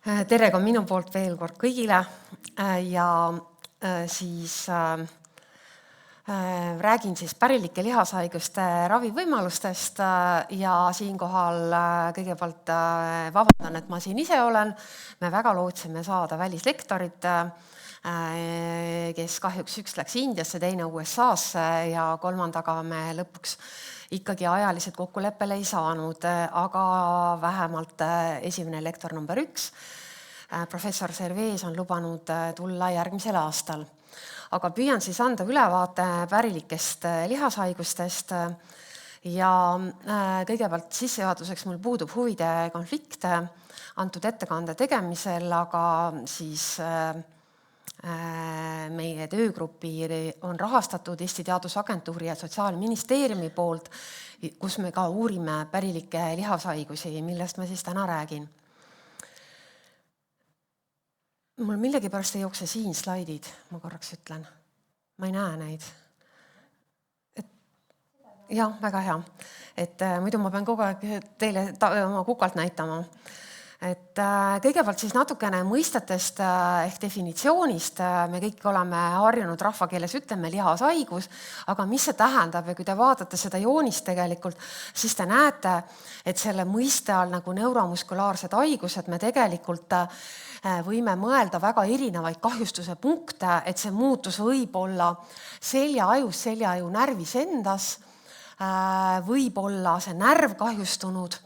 Tere ka minu poolt veel kord kõigile ja siis räägin siis pärilike lihashaiguste ravivõimalustest ja siinkohal kõigepealt vabandan, et ma siin ise olen. Me väga lootsime saada välislektorit, kes kahjuks üks läks Indiasse, teine USA-sse ja kolmandaga me lõpuks ikkagi ajalised kokkuleppele ei saanud, aga vähemalt esimene lektor number 1, professor Servees on lubanud tulla järgmisel aastal. Aga püüan siis anda ülevaate pärilikest lihashaigustest ja kõigepealt sissejuhatuseks mul puudub huvide konflikt antud ettekande tegemisel, aga siis meie töögrupi on rahastatud Eesti Teadusagentuuri ja Sotsiaalministeeriumi poolt, kus me ka uurime pärilikke lihashaigusi, millest ma siis täna räägin. Mul millegipärast ei jookse siin slaidid, ma korraks ütlen. Ma ei näe neid. Jah, väga hea. Muidu ma pean kogu aeg teile oma kukalt näitama. Kõigepealt siis natukene mõistetest ehk definitsioonist. Me kõik oleme harjunud rahvakeeles ütleme lihashaigus, aga mis see tähendab? Ja kui te vaatate seda joonist tegelikult, siis te näete, et selle mõiste all nagu neuromuskulaarsed haigused me tegelikult võime mõelda väga erinevaid kahjustuse punkte, et see muutus võib olla seljaajus, seljaaju närvis endas, võib olla see närv kahjustunud,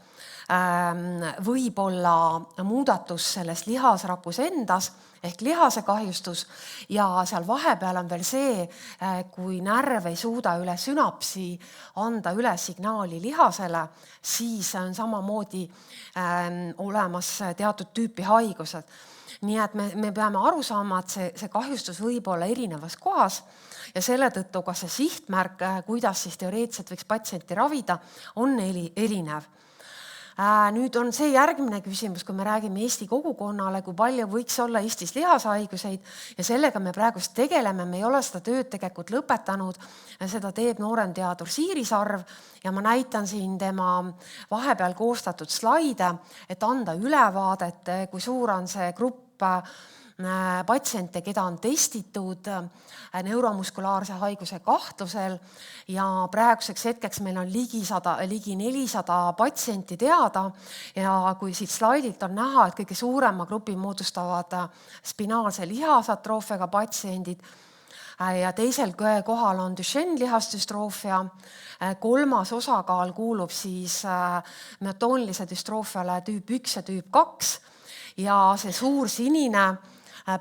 võib olla muudatus selles lihasrakus endas ehk lihase kahjustus ja seal vahepeal on veel see, kui närv ei suuda üle sünapsi anda üle signaali lihasele, siis on samamoodi olemas teatud tüüpi haigused. Nii et me peame aru saama, et see kahjustus võib olla erinevas kohas ja selle tõttu ka see sihtmärk, kuidas siis teoreetiliselt võiks patsienti ravida, on erinev. Nüüd on see järgmine küsimus, kui me räägime Eesti kogukonnale, kui palju võiks olla Eestis lihashaiguseid ja sellega me praegu tegeleme, me ei ole seda tööd tegelikult lõpetanud, seda teeb nooremteadur Siiri Sarv ja ma näitan siin tema vahepeal koostatud slaide, et anda ülevaadet, kui suur on see grupp patsiente, keda on testitud neuromuskulaarse haiguse kahtlusel ja praeguseks hetkeks meil on ligi 400 patsienti teada ja kui siit slaidilt on näha, et kõige suurema grupi moodustavad spinaalse lihasatrophiaga patsiendid ja teisel kohal on Duchenne lihasdüstroofia, kolmas osakaal kuulub siis myotoonilise düstroofiale tüüp 1 ja tüüp 2 ja see suur sinine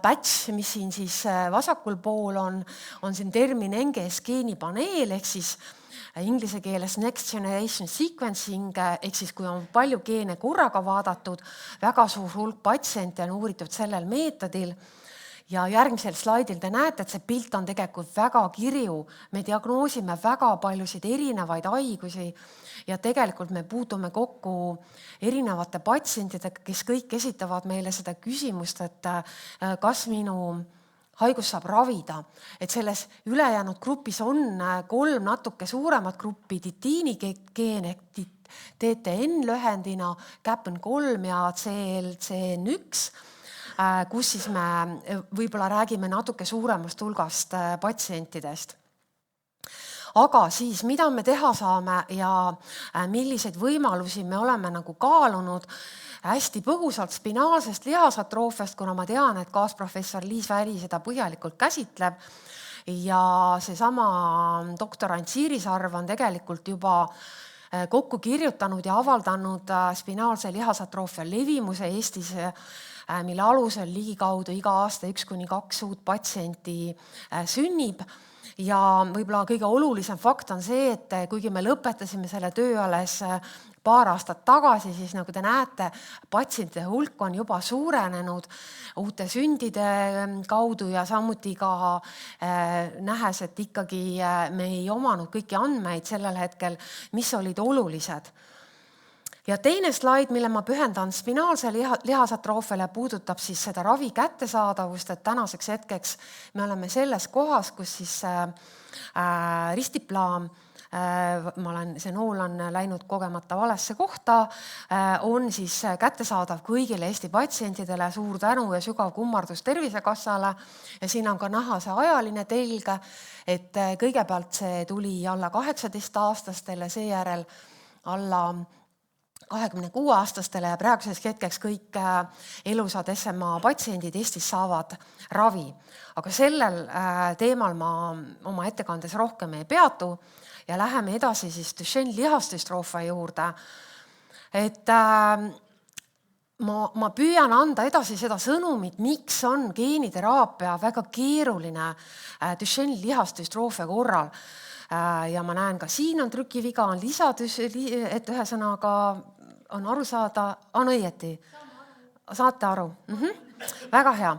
päts, mis siin siis vasakul pool on siin termin NGS geenipaneel ehk siis inglise keeles Next Generation Sequencing ehk siis kui on palju geene korraga vaadatud, väga suur hulk patsiente on uuritud sellel meetodil ja järgmisel slaidil te näete, et see pilt on tegelikult väga kirju. Me diagnoosime väga paljusid erinevaid haigusi ja tegelikult me puutume kokku erinevate patsientidega, kes kõik esitavad meile seda küsimust, et kas minu haigus saab ravida. Et selles ülejäänud grupis on 3 natuke suuremat gruppi titiinigeen ehk TTN lühendina, CAPN3 ja CLCN1, kus siis me võib-olla räägime natuke suuremast hulgast patsientidest. Aga siis, mida me teha saame ja milliseid võimalusi me oleme nagu kaalunud hästi põgusalt spinaalsest lihasatrophiast, kuna ma tean, et kaasprofessor Liis Väli seda põhjalikult käsitleb ja seesama doktorant Siiri Sarv on tegelikult juba kokku kirjutanud ja avaldanud spinaalse lihasatroofia levimuse Eestis, mille alusel ligikaudu iga aasta 1-2 uut patsienti sünnib. Ja võib-olla kõige olulisem fakt on see, et kuigi me lõpetasime selle töö alles paar aastat tagasi, siis nagu te näete, patsientide hulk on juba suurenenud uute sündide kaudu ja samuti ka nähes, et ikkagi me ei omanud kõiki andmeid sellel hetkel, mis olid olulised. Ja teine slaid, mille ma pühendan spinaalse lihasatrophiale, puudutab siis seda ravi kättesaadavust, et tänaseks hetkeks me oleme selles kohas, kus siis Ristipla see nool on läinud kogemata valesse kohta, on siis kättesaadav kõigile Eesti patsientidele. Suur tänu ja sügav kummardus Tervisekassale. Ja siin on ka näha see ajaline telg, et kõigepealt see tuli alla 18-aastastele, seejärel alla 26-aastastele ja praeguseks hetkeks kõik elusad SMA patsiendid Eestis saavad ravi. Aga sellel teemal ma oma ettekandes rohkem ei peatu ja läheme edasi siis Duchenne lihasdüstroofia juurde. Et ma püüan anda edasi seda sõnumit, miks on geeniteraapia väga keeruline Duchenne lihasdüstroofia korral. Ja ma näen ka siin on trükiviga, on et ühesõnaga on aru saada, on õieti? Saate aru? Väga hea.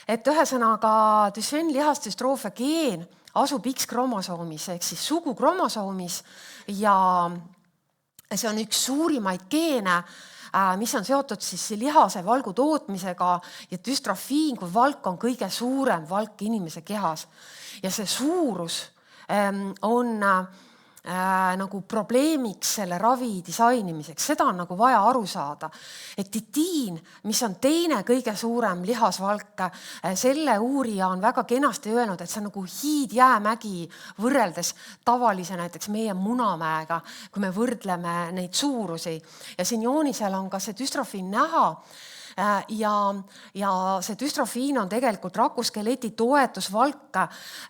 Et ühesõnaga Duchenne lihasdüstroofia geen asub X-kromosoomis ehk siis sugukromosoomis ja see on üks suurimaid geene, mis on seotud siis lihase valgu tootmisega ja düstrofiin kui valk on kõige suurem valk inimese kehas. Ja see suurus on nagu probleemiks selle ravi disainimiseks. Seda on nagu vaja aru saada. Et titiin, mis on teine kõige suurem lihasvalk, selle uurija on väga kenasti öelnud, et see on nagu hiidjäämägi võrreldes tavalise näiteks meie Munamäega, kui me võrdleme neid suurusi. Ja siin joonisel on ka see düstrofiin näha. Ja see düstrofiin on tegelikult rakuskeleti toetusvalk,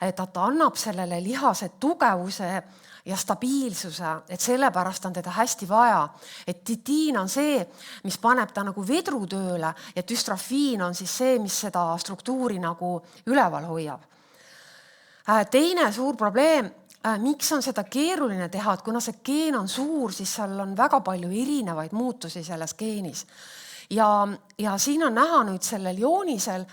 et ta annab sellele lihase tugevuse ja stabiilsuse, et sellepärast on teda hästi vaja. Et titiin on see, mis paneb ta nagu vedru tööle ja düstrofiin on siis see, mis seda struktuuri nagu üleval hoiab. Teine suur probleem, miks on seda keeruline teha, et kuna see geen on suur, siis seal on väga palju erinevaid muutusi selles geenis. Ja siin on näha nüüd sellel joonisel,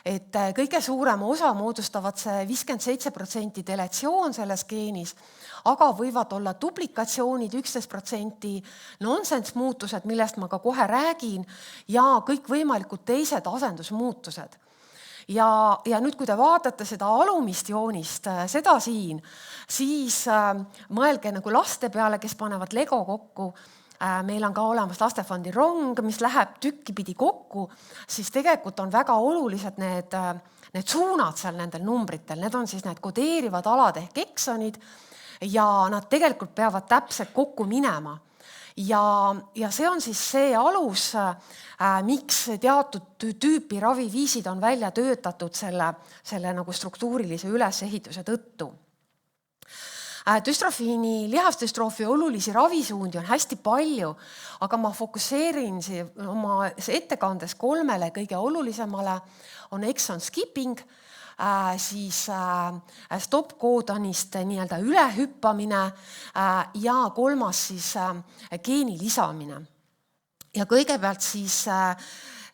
et kõige suurema osa moodustavad see 57% deletsioon selles geenis, aga võivad olla duplikatsioonid 11%, nonsense muutused, millest ma ka kohe räägin, ja kõik võimalikud teised asendusmuutused. Ja nüüd, kui te vaatate seda alumist joonist, seda siin, siis mõelge nagu laste peale, kes panevad Lego kokku. Meil on ka olemas lastefondi rong, mis läheb tükkipidi kokku, siis tegelikult on väga olulised need suunad seal nendel numbritel. Need on siis need kodeerivad alad ehk eksonid ja nad tegelikult peavad täpselt kokku minema. Ja see on siis see alus, miks teatud tüüpi raviviisid on välja töötatud selle nagu struktuurilise ülesehituse tõttu. Düstrofiini lihasdüstroofia olulisi ravisuundi on hästi palju, aga ma fokuseerin oma ettekandes 3 kõige olulisemale on exon skipping, siis stop-koodonist nii-öelda ülehüppamine ja 3 siis geeni lisamine. Ja kõigepealt siis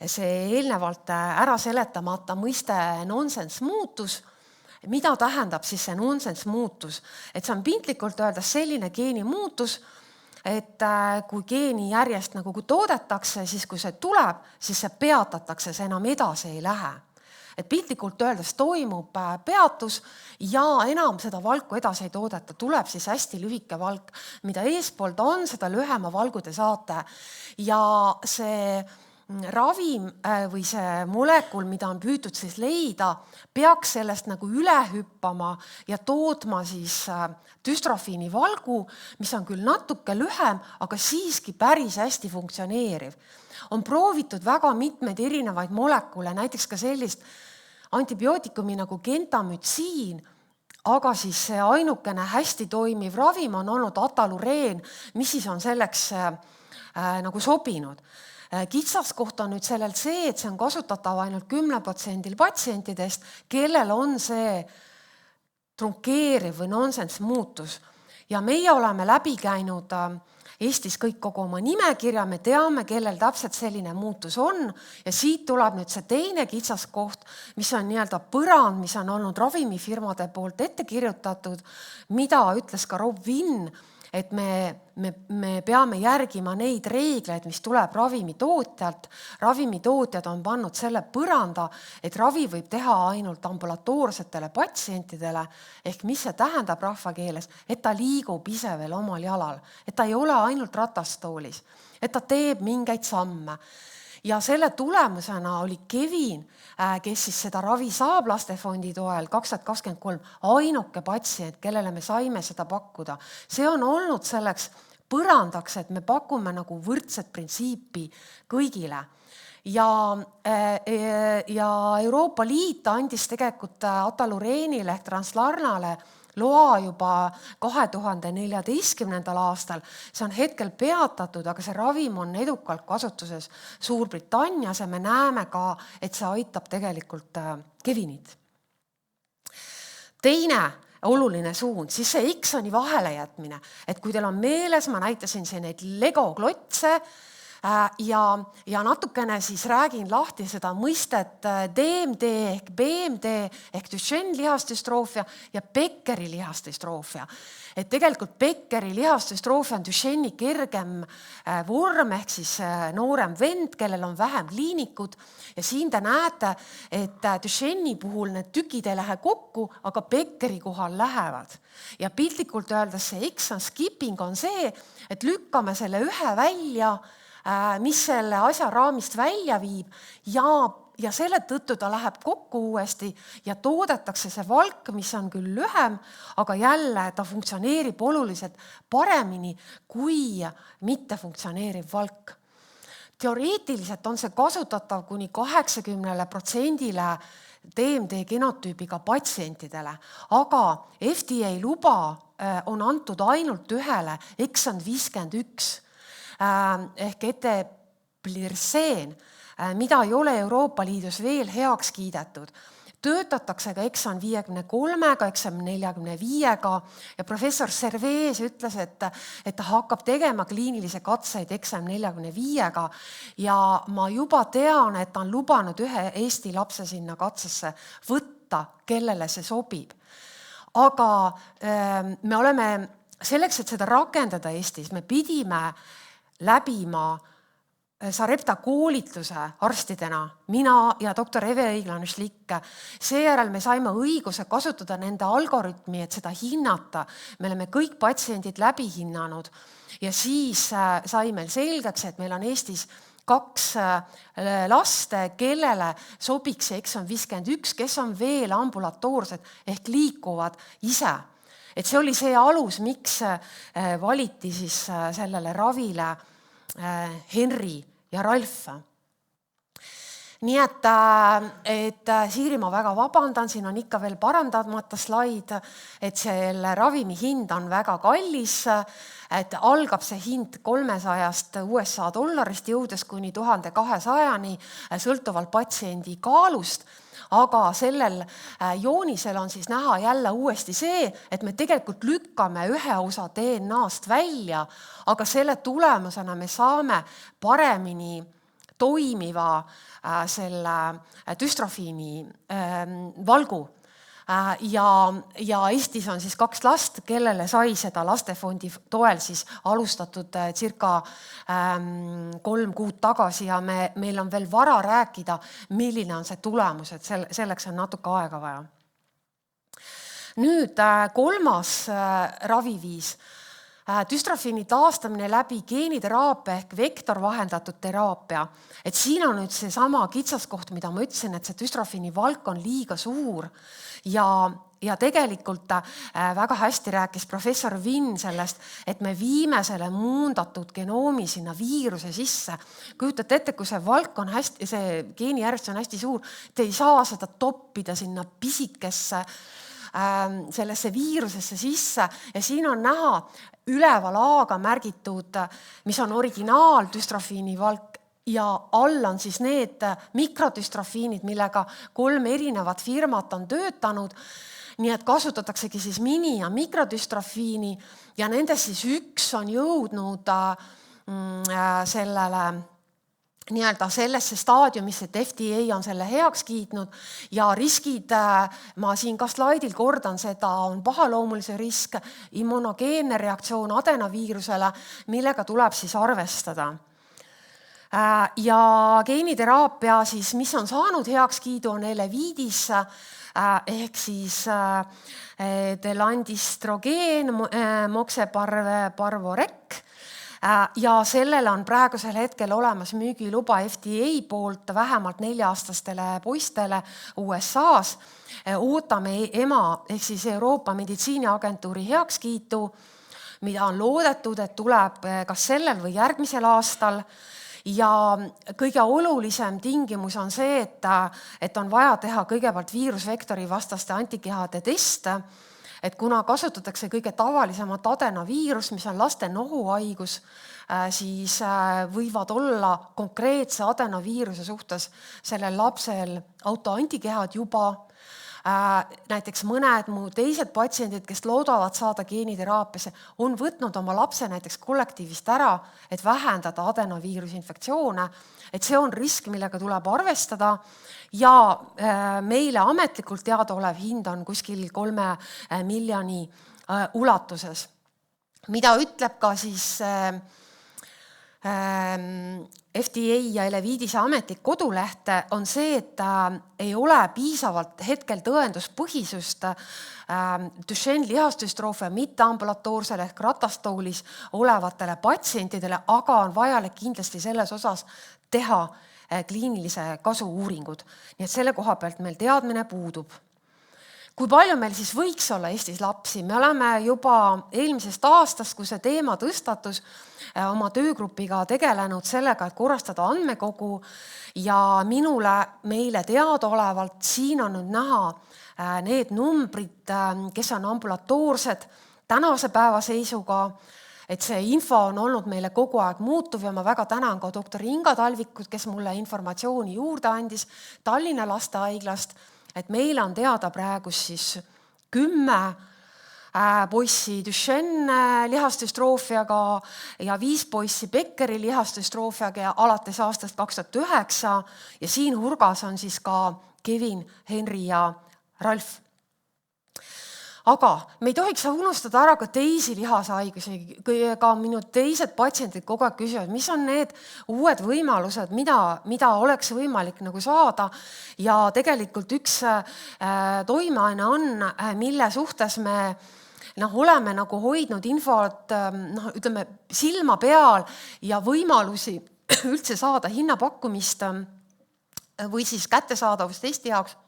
see eelnevalt ära seletamata mõiste nonsense muutus. Mida tähendab siis see nonsense muutus? Et see on piltlikult öeldes selline geeni muutus, et kui geeni järjest nagu toodetakse, siis kui see tuleb, siis see peatatakse, see enam edasi ei lähe. Et piltlikult öeldes toimub peatus ja enam seda valku edasi ei toodeta. Tuleb siis hästi lühike valk, mida eespoolt on, seda lühema valgu te saate. Ja see ravim või see molekul, mida on püütud siis leida, peaks sellest nagu üle hüppama ja tootma siis düstrofiini valgu, mis on küll natuke lühem, aga siiski päris hästi funktsioneeriv. On proovitud väga mitmeid erinevaid molekule, näiteks ka sellist antibiootikumi nagu gentamütsiin, aga siis see ainukene hästi toimiv ravim on olnud atalureen, mis siis on selleks nagu sobinud. Kitsaskoht on nüüd sellel see, et see on kasutatav ainult 10% patsientidest, kellel on see trunkeeriv või nonsense muutus. Ja meie oleme läbi käinud Eestis kõik kogu oma nimekirja, me teame, kellel täpselt selline muutus on ja siit tuleb nüüd see teine kitsaskoht, mis on nii-öelda põrand, mis on olnud ravimifirmade poolt ette kirjutatud, mida ütles ka Rob Vinn, et me peame järgima neid reegleid, mis tuleb ravimitootjalt. Ravimitootjad on pannud selle põranda, et ravi võib teha ainult ambulatoorsetele patsientidele, ehk mis see tähendab rahvakeeles, et ta liigub ise veel omal jalal, et ta ei ole ainult ratastoolis, et ta teeb mingeid samme. Ja selle tulemusena oli Kevin, kes siis seda ravi saab Lastefondi toel 2023, ainuke patsient, kellele me saime seda pakkuda. See on olnud selleks põrandaks, et me pakume nagu võrdset printsiipi kõigile. Ja Euroopa Liit andis tegelikult Atalureenile ehk Translarnale loa juba 2014. aastal. See on hetkel peatatud, aga see ravim on edukalt kasutuses Suurbritannias ja me näeme ka, et see aitab tegelikult Kevinit. Teine oluline suund, siis see eksoni vahele jätmine. Et kui teil on meeles, ma näitasin siin neid Lego-klotse ja natukene siis räägin lahti seda mõistet DMD ehk BMD ehk Duchenne lihasdüstroofia ja Beckeri lihasdüstroofia. Et tegelikult Beckeri lihasdüstroofia on Duchenne'i kergem vorm ehk siis noorem vend, kellel on vähem kliinikud. Ja siin te näete, et Duchenne'i puhul need tükid ei lähe kokku, aga Beckeri kohal lähevad. Ja piltlikult öeldes see exon skipping on see, et lükkame selle ühe välja, mis selle asja raamist välja viib ja selle tõttu ta läheb kokku uuesti ja toodetakse see valk, mis on küll lühem, aga jälle ta funktsioneerib oluliselt paremini kui mitte funktsioneeriv valk. Teoreetiliselt on see kasutatav kuni 80% DMD genotüübiga patsientidele, aga FDA luba on antud ainult ühele exon 51 ehk eteplirseen, mida ei ole Euroopa Liidus veel heaks kiidetud. Töötatakse ka exon 53-ga, exon 45-ga ja professor Servees ütles, et ta hakkab tegema kliinilise katseid exon 45-ga ja ma juba tean, et ta on lubanud ühe Eesti lapse sinna katsesse võtta, kellele see sobib. Aga me oleme selleks, et seda rakendada Eestis, me pidime läbima Sarepta koolituse arstidena, mina ja doktor Eve Õiglane-Schlick. Seejärel me saime õiguse kasutada nende algoritmi, et seda hinnata. Me oleme kõik patsiendid läbi hinnanud ja siis sai meil selgeks, et meil on Eestis 2 last, kellele sobiks see exon 51, kes on veel ambulatoorsed ehk liikuvad ise. Et see oli see alus, miks valiti siis sellele ravile Henri ja Ralf. Nii et Siiri, ma väga vabandan, siin on ikka veel parandamata slaid, et selle ravimi hind on väga kallis, et algab see hind $300 USA jõudes kuni 1200-ni sõltuvalt patsiendi kaalust. Aga sellel joonisel on siis näha jälle uuesti see, et me tegelikult lükkame ühe osa DNA-st välja, aga selle tulemusena me saame paremini toimiva selle dystrofiini valgu. Ja Eestis on siis 2 last, kellele sai seda Lastefondi toel siis alustatud circa 3 kuud tagasi ja meil on veel vara rääkida, milline on see tulemus, et selleks on natuke aega vaja. Nüüd 3. raviviis. Dystrofiini taastamine läbi geeniteraapia ehk vektorvahendatud teraapia. Et siin on nüüd see sama kitsaskoht, mida ma ütlesin, et see dystrofiini valk on liiga suur ja tegelikult väga hästi rääkis professor Vinn sellest, et me viime selle muundatud genoomi sinna viiruse sisse. Kujutate ette, kui see valk on hästi, see geenijärjestus on hästi suur, te ei saa seda toppida sinna pisikesse sellesse viirusesse sisse ja siin on näha üleval A-ga märgitud, mis on originaal dystrofiini valk ja all on siis need mikrodystrofiinid, millega 3 erinevat firmat on töötanud. Nii et kasutataksegi siis mini- ja mikrodystrofiini ja nendest siis üks on jõudnud sellele nii-öelda sellesse staadiumisse, et FDA on selle heaks kiitnud ja riskid, ma siin ka slaidil kordan seda, on pahaloomulise risk, immunogeenne reaktsioon adenoviirusele, millega tuleb siis arvestada. Ja geeniteraapia siis, mis on saanud heakskiidu, on Elevidis ehk siis delandistrogeen, moxeparvorek. Ja sellele on praegusel hetkel olemas müügiluba FDA poolt vähemalt 4-aastastele poistele USAs. Ootame EMA ehk siis Euroopa Meditsiiniagentuuri heakskiitu, mida on loodetud, et tuleb kas sellel või järgmisel aastal. Ja kõige olulisem tingimus on see, et on vaja teha kõigepealt viirusvektori vastaste antikehade teste, et kuna kasutatakse kõige tavalisemat adenoviirus, mis on laste nohuhaigus, siis võivad olla konkreetse adenoviiruse suhtes sellel lapsel autoantikehad juba. Näiteks mõned mu teised patsiendid, kes loodavad saada geeniteraapiasse, on võtnud oma lapse näiteks kollektiivist ära, et vähendada adenoviirusinfektsioone, et see on risk, millega tuleb arvestada ja meile ametlikult teadaolev hind on kuskil 3 miljoni ulatuses. Mida ütleb ka siis FDA ja Elevidise ametlik koduleht on see, et ei ole piisavalt hetkel tõenduspõhisust Duchenne lihasdüstroofia mitteambulatoorsele ehk ratastoolis olevatele patsientidele, aga on vajalik kindlasti selles osas teha kliinilise kasu uuringud. Nii et selle koha pealt meil teadmine puudub. Kui palju meil siis võiks olla Eestis lapsi? Me oleme juba eelmisest aastast, kui see teema tõstatus, oma töögrupiga tegelenud sellega, et korrastada andmekogu ja meile teadaolevalt siin on nüüd näha need numbrid, kes on ambulatoorsed tänase päeva seisuga, et see info on olnud meile kogu aeg muutuv ja ma väga tänan ka doktor Inga Talvikut, kes mulle informatsiooni juurde andis Tallinna Lastehaiglast, et meile on teada praegu siis 10 poissi Duchenne lihasdüstroofiaga ja 5 poissi Beckeri lihasdüstroofiaga alates aastast 2009 ja siin hulgas on siis ka Kevin, Henri ja Ralf. Aga me ei tohiks unustada ära ka teisi lihashaigusi, ka minu teised patsientid kogu aeg küsivad, mis on need uued võimalused, mida oleks võimalik nagu saada. Ja tegelikult üks toimeaine on, mille suhtes me oleme nagu hoidnud infot ütleme, silma peal ja võimalusi üldse saada hinnapakkumist või siis kättesaadavust Eesti jaoks.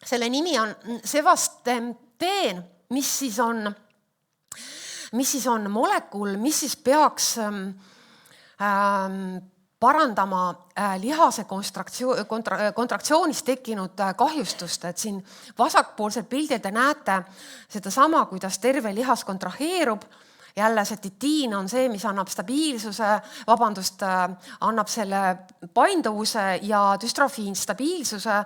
Selle nimi on Sevastemteen, mis siis on molekul, mis siis peaks parandama lihase kontraktsioonist tekkinud kahjustust. Et siin vasakpoolsel pildil te näete seda sama, kuidas terve lihas kontraheerub. Jälle see titiin on see, mis annab annab selle painduvuse ja düstrofiin stabiilsuse,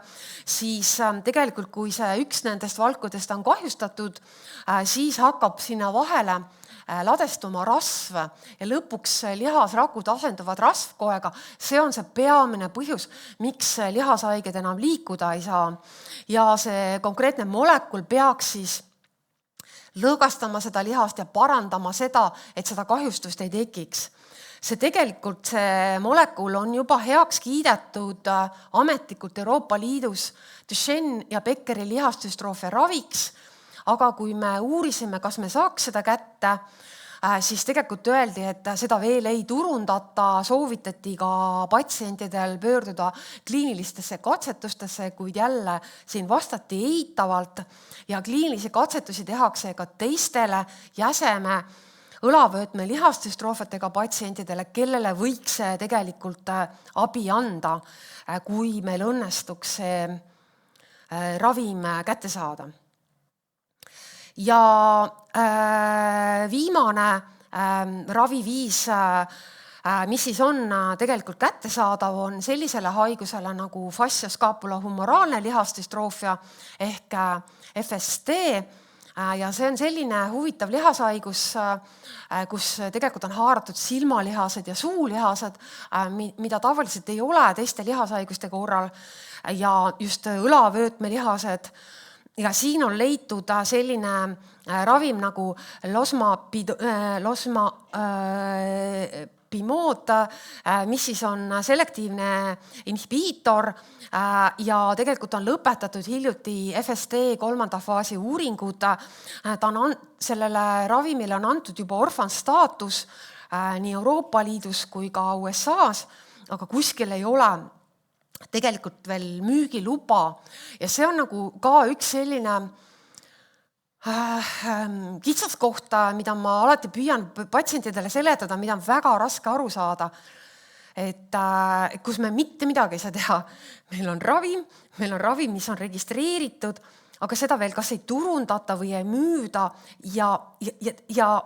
siis tegelikult kui see üks nendest valkudest on kahjustatud, siis hakkab sinna vahele ladestuma rasv ja lõpuks lihasrakud asenduvad rasvkoega. See on see peamine põhjus, miks lihashaiged enam liikuda ei saa. Ja see konkreetne molekul peaks siis lõõgastama seda lihast ja parandama seda, et seda kahjustust ei tekiks. See molekul on juba heaks kiidetud ametlikult Euroopa Liidus Duchenne ja Beckeri lihasdüstroofia raviks, aga kui me uurisime, kas me saaks seda kätte, siis tegelikult öeldi, et seda veel ei turundata, soovitati ka patsientidel pöörduda kliinilistesse katsetustesse, kuid jälle siin vastati eitavalt ja kliinilisi katsetusi tehakse ka teistele jäseme õlavöötme lihasdüstroofiatega patsientidele, kellele võiks tegelikult abi anda, kui meil õnnestuks see ravim kätte saada. Ja viimane raviviis, mis siis on tegelikult kättesaadav, on sellisele haigusele nagu fascioscapulahumoraalne lihasdüstroofia ehk FSD, Ja see on selline huvitav lihashaigus, kus tegelikult on haaratud silmalihased ja suulihased, mida tavaliselt ei ole teiste lihashaiguste korral, ja just õlavöötmelihased. Ja siin on leitud selline ravim nagu losmapimood, mis siis on selektiivne inhibiitor ja tegelikult on lõpetatud hiljuti FSD 3. faasi uuringud. Sellele ravimile on antud juba orphan staatus nii Euroopa Liidus kui ka USA's, aga kuskil ei ole tegelikult veel müügiluba ja see on nagu ka üks selline kitsaskoht, mida ma alati püüan patsientidele seletada, mida on väga raske aru saada, et kus me mitte midagi ei saa teha. Meil on ravim, mis on registreeritud, aga seda veel kas ei turundata või ei müüda ja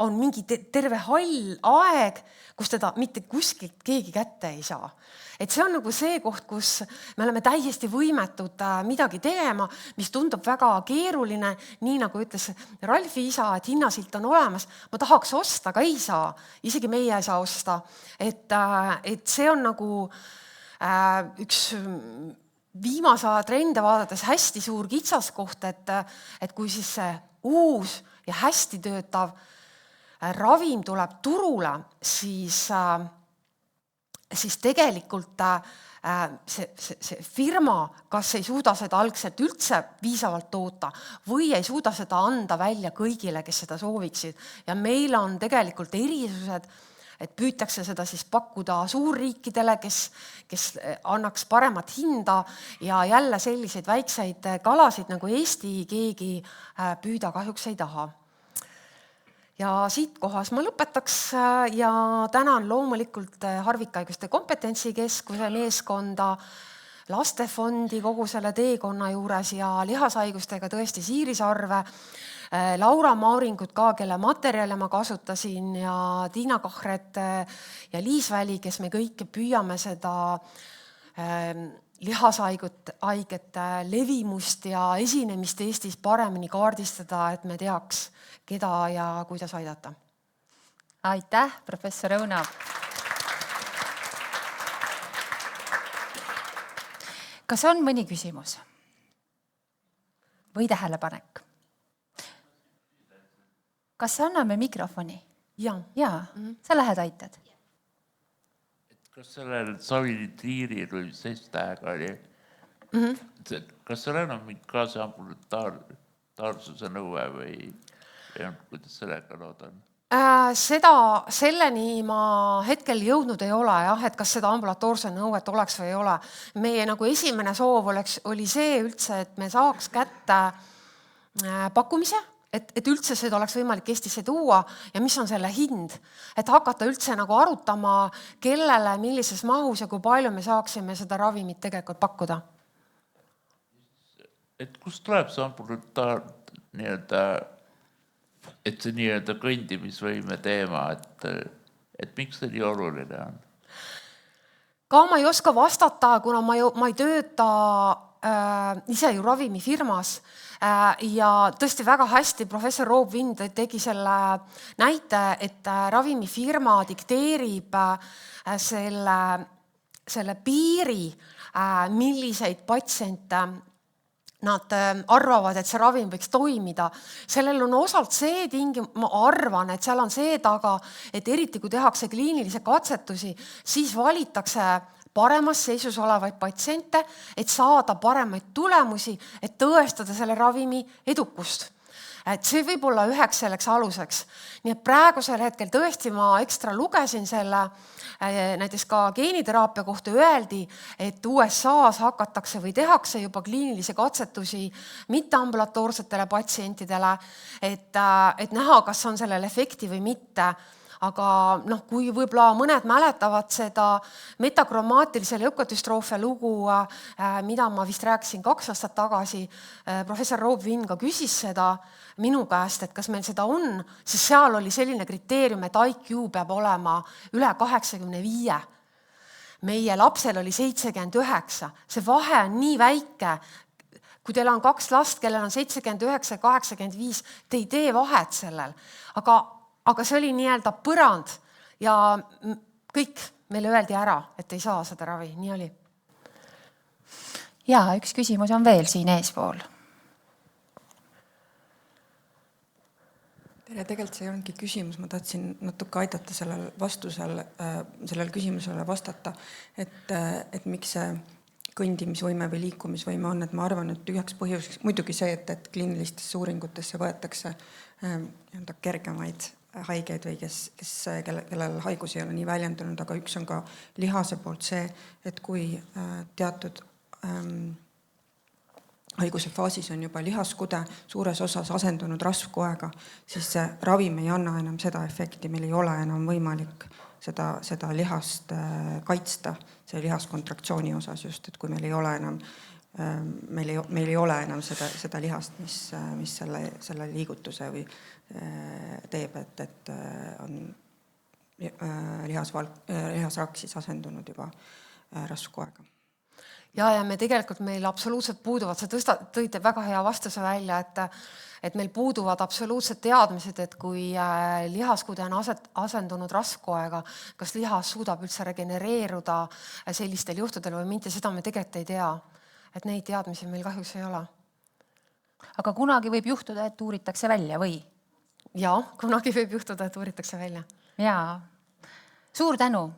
on mingi terve hall aeg, kus teda mitte kuskilt keegi kätte ei saa. Et see on nagu see koht, kus me oleme täiesti võimetud midagi tegema, mis tundub väga keeruline, nii nagu ütles Ralfi isa, et hinnasilt on olemas. Ma tahaks osta, aga ei saa. Isegi meie ei saa osta. Et see on nagu üks viimase trende vaadates hästi suur kitsaskoht, et kui siis see uus ja hästi töötav ravim tuleb turule, siis tegelikult see firma kas ei suuda seda algselt üldse viisavalt toota või ei suuda seda anda välja kõigile, kes seda sooviksid. Ja meil on tegelikult erisused, et püütakse seda siis pakkuda suurriikidele, kes annaks paremat hinda ja jälle selliseid väikseid kalasid nagu Eesti keegi püüda kahjuks ei taha. Ja siit kohas ma lõpetaks ja tänan loomulikult Harvikhaiguste kompetentsikeskuse meeskonda, Lastefondi kogu selle teekonna juures ja lihashaigustega tõesti Siirisarve, Laura Mauringut ka, kelle materjale ma kasutasin ja Tiina Kahret ja Liis Väli, kes me kõik püüame seda lihashaigete levimust ja esinemist Eestis paremini kaardistada, et me teaks, keda ja kuidas aidata. Aitäh, professor Õuna. Kas on mõni küsimus? Või tähelepanek? Kas anname mikrofoni? Jaa. Sa lähed aitad. Kas sellel savilitriiril või mis tähega oli? Kas seal enam mingi kaasambulantaarsuse nõue või kuidas sellega lood on? Selleni ma hetkel jõudnud ei ole, et kas seda ambulatoorse nõuet oleks või ei ole. Meie nagu esimene soov oli see üldse, et me saaks kätte pakkumise, et üldse seda oleks võimalik Eestisse tuua ja mis on selle hind. Et hakata üldse nagu arutama, kellele, millises mahus ja kui palju me saaksime seda ravimit tegelikult pakkuda. Et kust tuleb see ambulantaar et see nii-öelda kõndimisvõime teema, et miks see nii oluline on? Ka ma ei oska vastata, kuna ma ei tööta ise ju ravimifirmas ja tõesti väga hästi professor Roop Vind tegi selle näite, et ravimifirma dikteerib selle piiri, milliseid patsiente nad arvavad, et see ravim võiks toimida. Sellel on osalt see ma arvan, et seal on see taga, et eriti kui tehakse kliinilise katsetusi, siis valitakse paremas seisus olevaid patsiente, et saada paremaid tulemusi, et tõestada selle ravimi edukust. Et see võib olla üheks selleks aluseks. Nii et praegusel hetkel tõesti ma ekstra lugesin selle, näiteks ka geeniteraapia kohta öeldi, et USA's hakatakse või tehakse juba kliinilisi katsetusi mitteambulatoorsetele patsientidele, et näha, kas on sellel efekti või mitte. Aga kui võib-olla mõned mäletavad seda metakromaatilise leukadüstroofia lugu, mida ma vist rääkisin 2 aastat tagasi, professor Roop Vind ka küsis seda minu käest, et kas meil seda on, siis seal oli selline kriteerium, et IQ peab olema üle 85. Meie lapsel oli 79. See vahe on nii väike. Kui teil on 2 last, kellel on 79 ja 85, te ei tee vahet sellel. Aga see oli nii-öelda põrand ja kõik meile öeldi ära, et ei saa seda ravi. Nii oli. Ja, üks küsimus on veel siin eespool. Tere, tegelikult see ei olnudki küsimus, ma tahtsin natuke aidata sellel küsimusele vastata, et miks see kõndimisvõime või liikumisvõime on, et ma arvan, et üheks põhjuseks muidugi see, et kliinilistesse uuringutesse võetakse kergemaid haigeid või kellel haigus ei ole nii väljendunud, aga üks on ka lihase poolt see, et kui teatud haiguse faasis on juba lihaskude suures osas asendunud rasvkoega, siis see ravim ei anna enam seda efekti, meil ei ole enam võimalik seda lihast kaitsta, see lihaskontraktsiooni osas just, et kui meil ei ole enam, meil ei ole enam seda lihast, mis selle liigutuse või teeb, et on lihasrakk siis asendunud juba rasvkoega. Ja me tegelikult meil absoluutselt puuduvad, sa tõite väga hea vastuse välja, et meil puuduvad absoluutselt teadmised, et kui lihaskude on asendunud rasvkoega, kas lihas suudab üldse regenereeruda sellistel juhtudel või mitte, seda me tegelikult ei tea. Et neid teadmisi meil kahjuks ei ole. Aga kunagi võib juhtuda, et uuritakse välja või? Ja, kunagi võib juhtuda, et uuritakse välja. Jaa. Suur tänu!